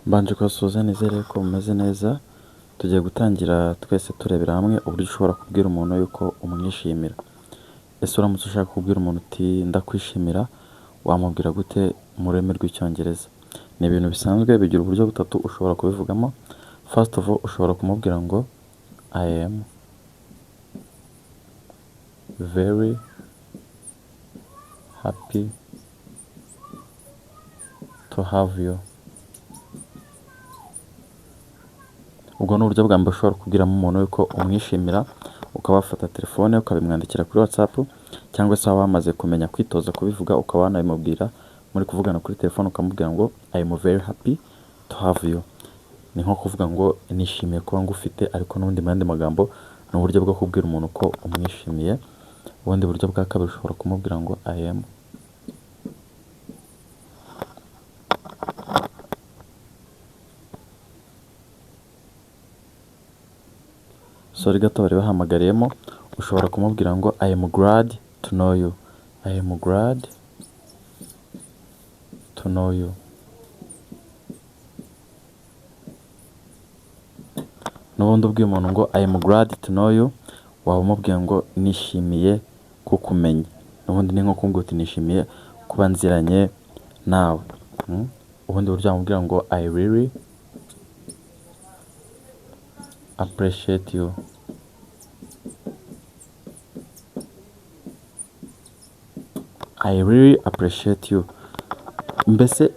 Mbanje kubasuhuza nizere ko mumeze neza. Tugiye gutangira twese turebera hamwe uburyo ushobora kubwira umuntu yuko umwishimira. Ese uramutse ushaka kubwira umuntu uti ndakwishimira, wamubwira gute mu rurimi rw'icyongereza? Ni ibintu bisanzwe, bigira uburyo butatu ushobora kubivugamo. First of all, ushobora kumubwira ngo I am very happy to have you. Ubwo ni uburyo bwa mbere ushobora kubwiramo umuntu yuko umwishimira, ukaba wafata telefone ukabimwandikira kuri WhatsApp, cyangwa se waba wamaze kumenya kwitoza kubivuga ukaba wanabimubwira muri kuvugana kuri telefone, ukamubwira ngo I am very happy to have you. Ni nko kuvuga ngo nishimiye kuba ngufite, ariko n'ubundi mu yandi magambo ni uburyo bwo kubwira umuntu ko umwishimiye. Ubundi buryo bwa kabiri ushobora kumubwira ngo I am sorry gato bari bahamagariyemo. Ushobora kumubwira ngo I am glad to know you. I am glad to know you. N'ubundi ubwiye umuntu ngo I am glad to know you, waba umubwiye ngo nishimiye kukumenya. N'ubundi ni nko kumubwira uti nishimiye kuba nziranye nawe. Ubundi buryo wamubwira ngo I really appreciate you. I really appreciate you. Mbese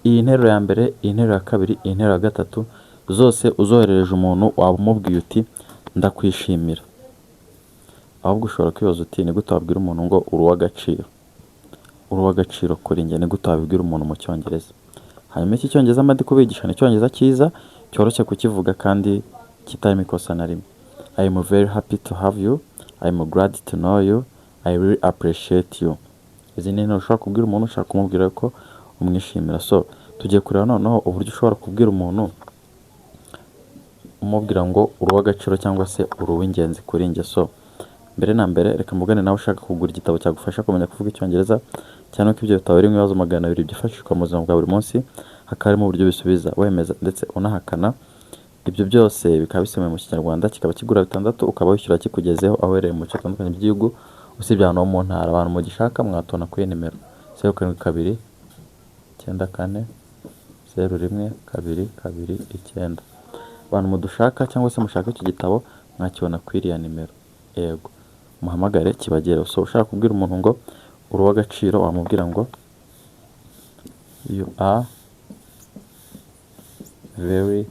iyi nteruro ya mbere, iyi nteruro ya kabiri, iyi nteruro ya gatatu, zose uzoherereje umuntu waba umubwiye uti ndakwishimira. Ahubwo ushobora kwibaza uti ni gute wabwira umuntu ngo uri uw'agaciro? Uri uw'agaciro kuri njye, ni gute wabibwira umuntu mu cyongereza? Hanyuma iki cyongereza mba ndi kubigisha ni icyongereza cyiza, cyoroshye kukivuga kandi kitarimo ikosa na rimwe. I am very happy to have you. I am glad to know you. I really appreciate you. Izi ni ushobora kubwira umuntu ushaka kumubwira ko umwishimira. So tugiye kureba noneho uburyo ushobora kubwira umuntu umubwira ngo uri uw'agaciro cyangwa se uri uw'ingenzi kuri njye. So mbere na mbere reka mvugane nawe ushaka kugura igitabo cyagufasha kumenya kuvuga icyongereza, cyane ko ibyo bitabo birimo ibibazo 200 byifashishwa mu buzima bwa buri munsi, hakaba harimo uburyo bisubiza, wemeza ndetse unahakana. Ibyo byose bikaba bisomewe mu Kinyarwanda, kikaba kigura 6, ukaba wishyura kikugezeho aho uherereye mu bice bitandukanye by'igihugu, usibye ahantu ho mu ntara. Abantu mugishaka mwatona kuri nimero 0729 01 Abantu mudushaka cyangwa se mushaka iki gitabo mwakibona kuri iriya nimero. Yego, muhamagare kibagere. So ushaka kubwira umuntu ngo uri uw'agaciro, wamubwira ngo you are very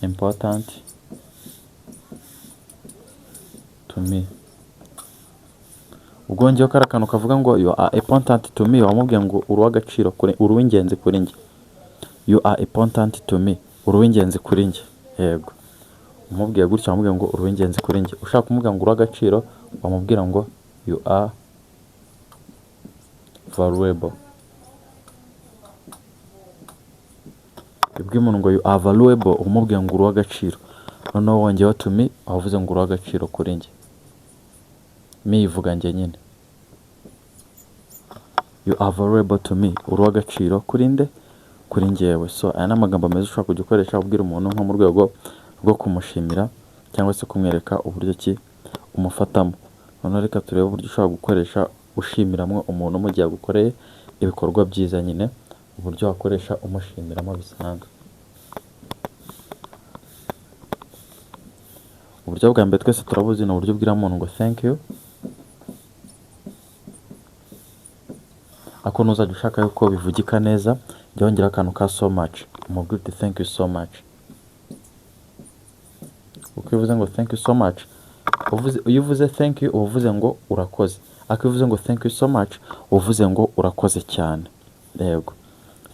important to me. Ubwo ngewe kari akantu kavuga ngo you are important to me, wamubwira ngo uri uw'agaciro, uri uw'ingenzi kuri njye. You are important to me, uri uw'ingenzi kuri njye. Yego, umubwiye gutya wamubwira ngo uri uw'ingenzi kuri njye. Ushaka kumubwira ngo uri uw'agaciro, wamubwira ngo you are valuable. Ibwiye umuntu ngo you are valuable, umubwira ngo uri uw'agaciro. Noneho wongeyeho to me, wavuze ngo uri uw'agaciro kuri njye. Me ivuga njye nyine. You are valuable to me, uri uw'agaciro kuri nde? Kuri njyewe. So aya ni amagambo meza ushobora kujya ukoresha ubwira umuntu nko mu rwego rwo kumushimira cyangwa se kumwereka uburyo ki umufatamo. Noneho reka turebe uburyo ushobora gukoresha ushimiramo umuntu mu gihe agukoreye ibikorwa byiza, nyine uburyo wakoresha umushimiramo bisanzwe. Uburyo bwa mbere twese turabuzi, ni uburyo ubwira umuntu ngo thank you. Ako nuzajya ushaka yuko bivugika neza, jya wongeraho akantu ka so much, umubwira uti thank you so much. Uko uvuze ngo thank you so much, iyo uvuze thank you uvuze ngo urakoze. Ako uvuze ngo thank you so much, uvuze ngo urakoze cyane. Yego,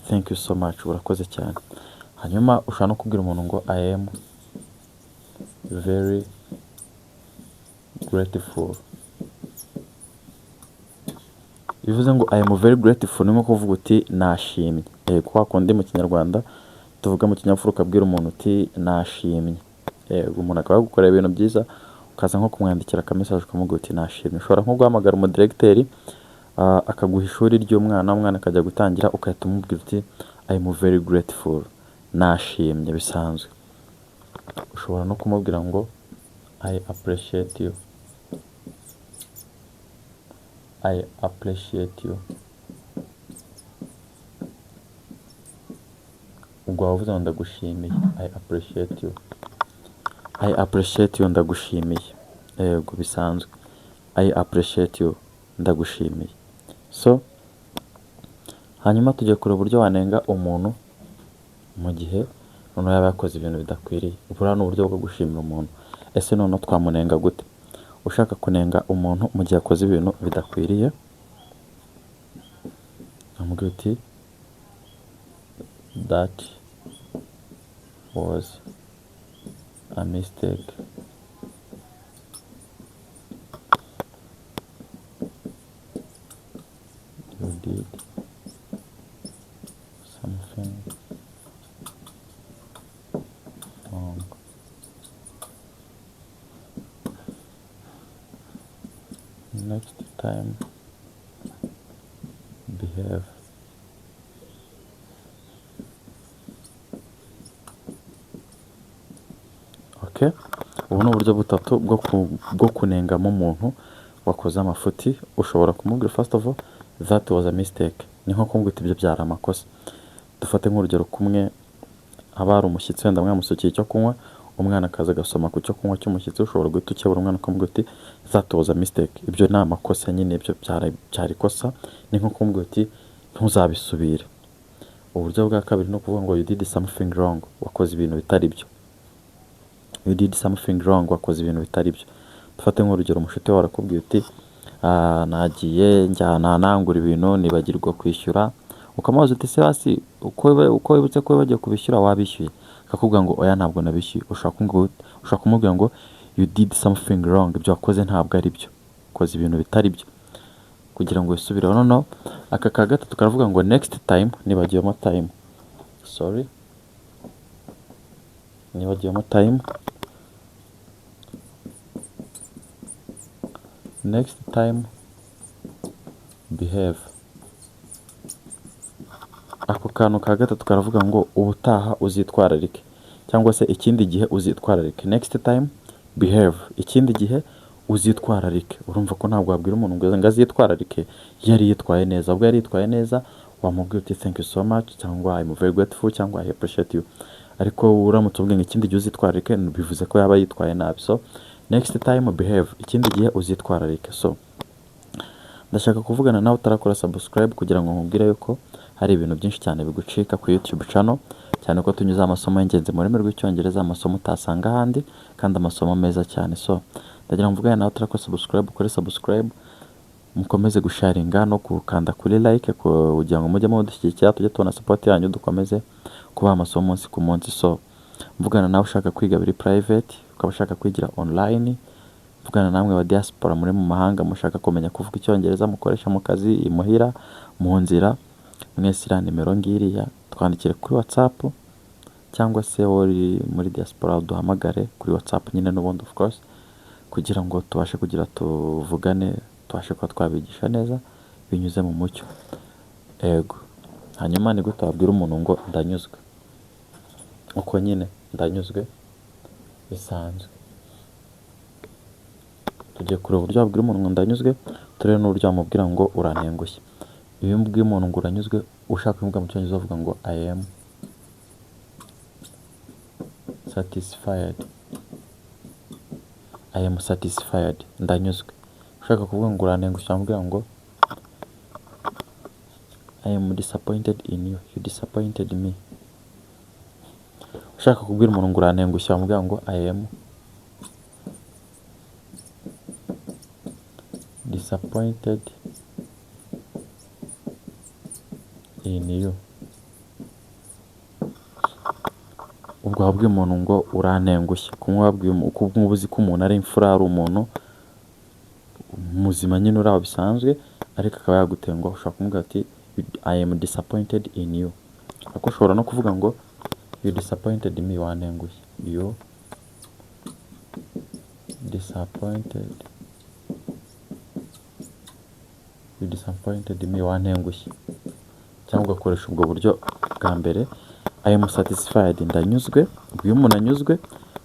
thank you so much, urakoze cyane. Hanyuma ushobora no kubwira umuntu ngo I am very grateful. Bivuze ngo I am very grateful, ni nko kuvuga uti nashimye. Kwa kundi mu Kinyarwanda tuvuga mu kinyafurika ukabwira umuntu uti nashimye. Umuntu akaba yagukorera ibintu byiza, ukaza nko kumwandikira akamesaje ukamubwira uti nashimye. Ushobora nko guhamagara umudiregiteri akaguha ishuri ry'umwana, umwana akajya gutangira, ukahita umubwira uti I'm very grateful, nashimye bisanzwe. Ushobora no kumubwira ngo I appreciate you, I appreciate you. Ubwo wavuze ngo ndagushimiye, I appreciate you, I appreciate you, ndagushimiye. Yego bisanzwe, I appreciate you, ndagushimiye. So hanyuma tujye kure uburyo wanenga umuntu mu gihe noneho yaba yakoze ibintu bidakwiriye. Ubura ni uburyo bwo gushimira umuntu. Ese noneho twamunenga gute? Ushaka kunenga umuntu mu gihe yakoze ibintu bidakwiriye, amubwira uti that was a mistake. You did something wrong. Next time, behave. Okay? Ubu ni uburyo butatu bwo kunengamo umuntu wakoze amafuti. Ushobora kumubwira first of all that was a mistake. Ni nko kumubwira ibyo byari amakosa. Dufate nk'urugero kumwe, haba hari umushyitsi wenda mwamusukiye icyo kunywa, umwana akaza agasoma ku cyo kunywa cy'umushyitsi. Ushobora guhita ukebura umwana ukamubwira uti that was a mistake. Ibyo ni amakosa nyine, ibyo byari ikosa. Ni nko kumubwira uti ntuzabisubire. Uburyo bwa kabiri no kuvuga ngo you did something wrong, wakoze ibintu bitari byo. You did something wrong, wakoze ibintu bitari byo. Dufate nk'urugero, umushuti wawe arakubwiye uti nagiye njyana nangura ibintu nibagirwa kwishyura. Ukamubaza uti se hasi uko wibutse ko bagiye kubishyura wabishyuye? Akakubwira ngo oya ntabwo nabishyuye. Ushaka kumubwira ngo you did something wrong, ibyo wakoze ntabwo ari byo, ukoze ibintu bitari byo, kugira ngo wisubireho. Noneho aka ka gatatu karavuga ngo next time, nibagiyemo time. Sorry, nibagiyemo time. Next time, behave. Ako kantu ka gatatu karavuga ngo ubutaha uzitwararike, cyangwa se ikindi gihe uzitwararike. Next time, behave. Ikindi gihe uzitwararike. Urumva ko ntabwo wabwira umuntu ngo azitwararike yari yitwaye neza. Ubwo yari yitwaye neza wamubwira uti thank you so much, cyangwa I'm very grateful, cyangwa I appreciate you. Ariko uramutse ubwenge ikindi gihe uzitwararike bivuze ko yaba yitwaye nabi. So next time, behave. Ikindi gihe uzitwararike. So ndashaka kuvugana nawe utarakora subscribe kugira ngo nkubwire yuko hari ibintu byinshi cyane bigucika ku YouTube channel, cyane ko tunyuza amasomo y'ingenzi mu rurimi rw'icyongereza, amasomo utasanga ahandi kandi amasomo meza cyane. So ndagira ngo mvugane nawe utarakora subscribe, ukore subscribe, mukomeze gusharinga no gukanda kuri like kugira ngo mujye mudushyigikira, tujye tubona support yanyu, dukomeze kubaha amasomo umunsi ku munsi. So mvugana nawe ushaka kwiga biri private, ukaba ushaka kwigira online, mvugana namwe wa diaspora muri mu mahanga mushaka kumenya kuvuga icyongereza, mukoresha mu kazi, imuhira, mu nzira. Mwese iriya nimero ngiriya, twandikire kuri WhatsApp, cyangwa se uri muri diaspora duhamagare kuri WhatsApp nyine n'ubundi of course, kugira ngo tubashe kugira tuvugane, tubashe kuba twabigisha neza binyuze mu mucyo. Ego. Hanyuma ni gute wabwira umuntu ngo ndanyuzwe? Uko nyine ndanyuzwe bisanzwe. Tugiye kureba uburyo wabwira umuntu ngo ndanyuzwe, turebe n'uburyo wamubwira ngo urantengushye. Iyo mbwiye umuntu ngo uranyuzwe, ushaka kuvuga mu cyongereza uvuga ngo I am satisfied. I am satisfied, ndanyuzwe. Ushaka kuvuga ngo urantengushye wamubwira ngo I am disappointed in you, you disappointed me. Ushaka kubwira umuntu ngo urantengushye wamubwira ngo I am disappointed in you. Ubwo wabwiye umuntu ngo urantengushye, kumwe uzi ko umuntu ari imfura, ari umuntu muzima nyine uraho bisanzwe, ariko akaba yagutenguha. Ushaka kumubwira ati I am disappointed in you. Ariko ushobora no kuvuga ngo you disappointed me, wantengushye. You disappointed me, wantengushye. Cyangwa ugakoresha ubwo buryo bwa mbere I am satisfied, ndanyuzwe. Iyo umuntu anyuzwe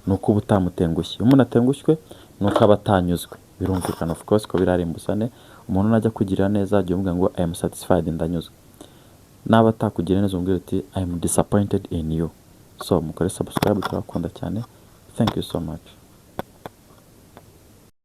ni uko uba utamutengushye, iyo umuntu atengushywe ni uko aba atanyuzwe. Birumvikana of course ko birarimbusane. Umuntu najya kugirira neza ajya umubwira ngo I am satisfied, ndanyuzwe. Naba atakugirira neza umubwira uti I am disappointed in you. So mukore subscribe, turakunda cyane. Thank you so much.